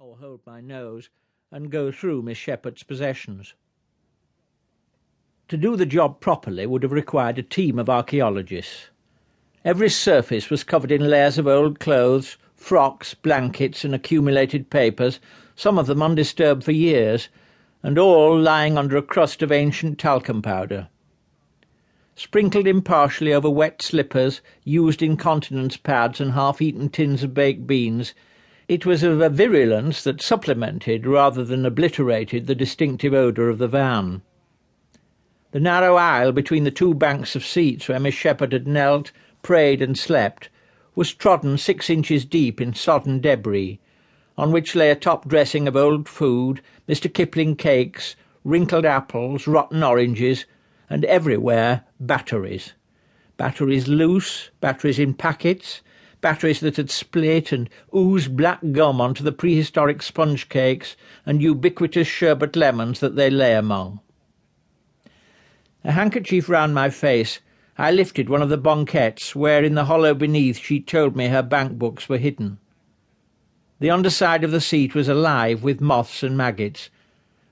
or hold my nose, and go through Miss Shepherd's possessions. To do the job properly would have required a team of archaeologists. Every surface was covered in layers of old clothes, frocks, blankets, and accumulated papers, some of them undisturbed for years, and all lying under a crust of ancient talcum powder. Sprinkled impartially over wet slippers, used incontinence pads, and half-eaten tins of baked beans, it was of a virulence that supplemented rather than obliterated the distinctive odour of the van. The narrow aisle between the two banks of seats where Miss Shepherd had knelt, prayed, and slept was trodden 6 inches deep in sodden debris, on which lay a top dressing of old food, Mr. Kipling cakes, wrinkled apples, rotten oranges, and everywhere batteries. Batteries loose, batteries in packets, batteries that had split and oozed black gum onto the prehistoric sponge cakes and ubiquitous sherbet lemons that they lay among. A handkerchief round my face, I lifted one of the banquettes where in the hollow beneath she told me her bank books were hidden. The underside of the seat was alive with moths and maggots,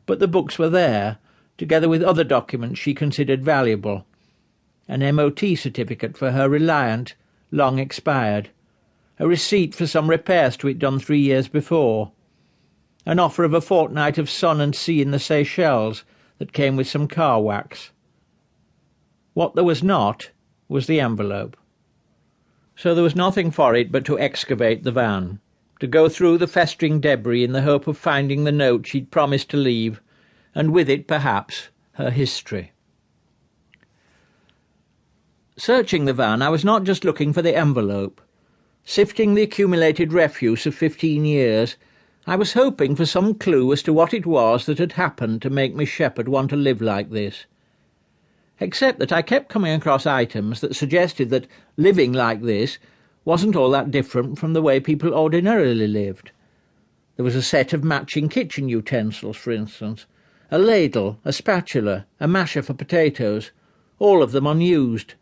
but the books were there, together with other documents she considered valuable. An MOT certificate for her Reliant, long expired, a receipt for some repairs to it done 3 years before, an offer of a fortnight of sun and sea in the Seychelles that came with some car wax. What there was not was the envelope. So there was nothing for it but to excavate the van, to go through the festering debris in the hope of finding the note she'd promised to leave, and with it, perhaps, her history. Searching the van, I was not just looking for the envelope. Sifting the accumulated refuse of 15 years, I was hoping for some clue as to what it was that had happened to make Miss Shepherd want to live like this. Except that I kept coming across items that suggested that living like this wasn't all that different from the way people ordinarily lived. There was a set of matching kitchen utensils, for instance, a ladle, a spatula, a masher for potatoes, all of them unused.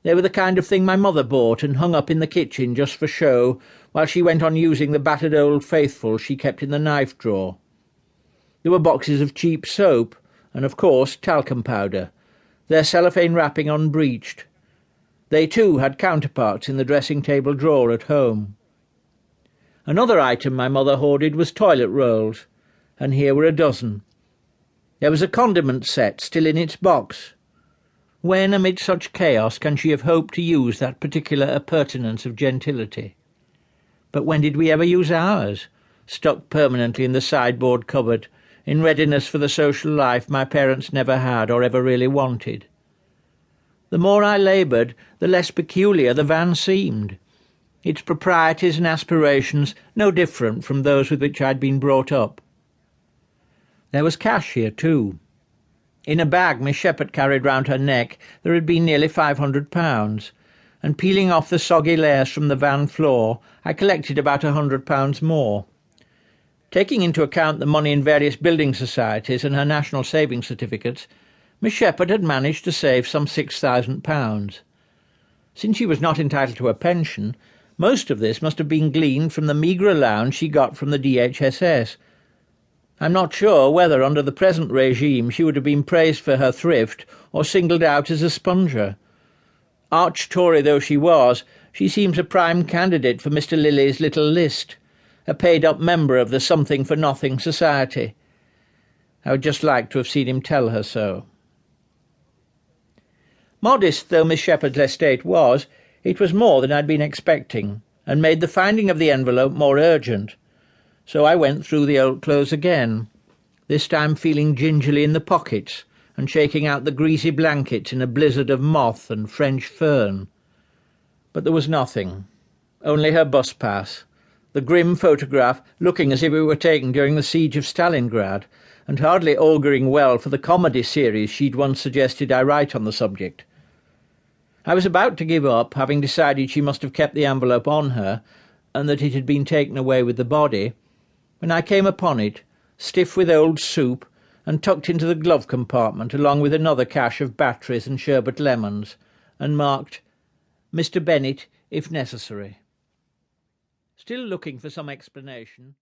They were the kind of thing my mother bought and hung up in the kitchen just for show, while she went on using the battered old faithful she kept in the knife drawer. There were boxes of cheap soap, and of course talcum powder, their cellophane wrapping unbreached. They too had counterparts in the dressing-table drawer at home. Another item my mother hoarded was toilet rolls, and here were a dozen. There was a condiment set still in its box. When, amid such chaos, can she have hoped to use that particular appurtenance of gentility? But when did we ever use ours, stuck permanently in the sideboard cupboard, in readiness for the social life my parents never had or ever really wanted? The more I laboured, the less peculiar the van seemed, its proprieties and aspirations no different from those with which I'd been brought up. There was cash here too. In a bag Miss Shepherd carried round her neck there had been nearly £500, and peeling off the soggy layers from the van floor, I collected about £100 more. Taking into account the money in various building societies and her national savings certificates, Miss Shepherd had managed to save some £6,000. Since she was not entitled to a pension, most of this must have been gleaned from the meagre allowance she got from the DHSS. I'm not sure whether, under the present regime, she would have been praised for her thrift or singled out as a sponger. Arch-Tory though she was, she seems a prime candidate for Mr. Lilly's little list, a paid-up member of the Something-for-Nothing Society. I would just like to have seen him tell her so. Modest though Miss Shepherd's estate was, it was more than I'd been expecting, and made the finding of the envelope more urgent. So I went through the old clothes again, this time feeling gingerly in the pockets and shaking out the greasy blankets in a blizzard of moth and French fern. But there was nothing, only her bus pass, the grim photograph looking as if it were taken during the siege of Stalingrad, and hardly auguring well for the comedy series she'd once suggested I write on the subject. I was about to give up, having decided she must have kept the envelope on her, and that it had been taken away with the body, when I came upon it, stiff with old soup, and tucked into the glove compartment along with another cache of batteries and sherbet lemons, and marked, "Mr. Bennett, if necessary." Still looking for some explanation,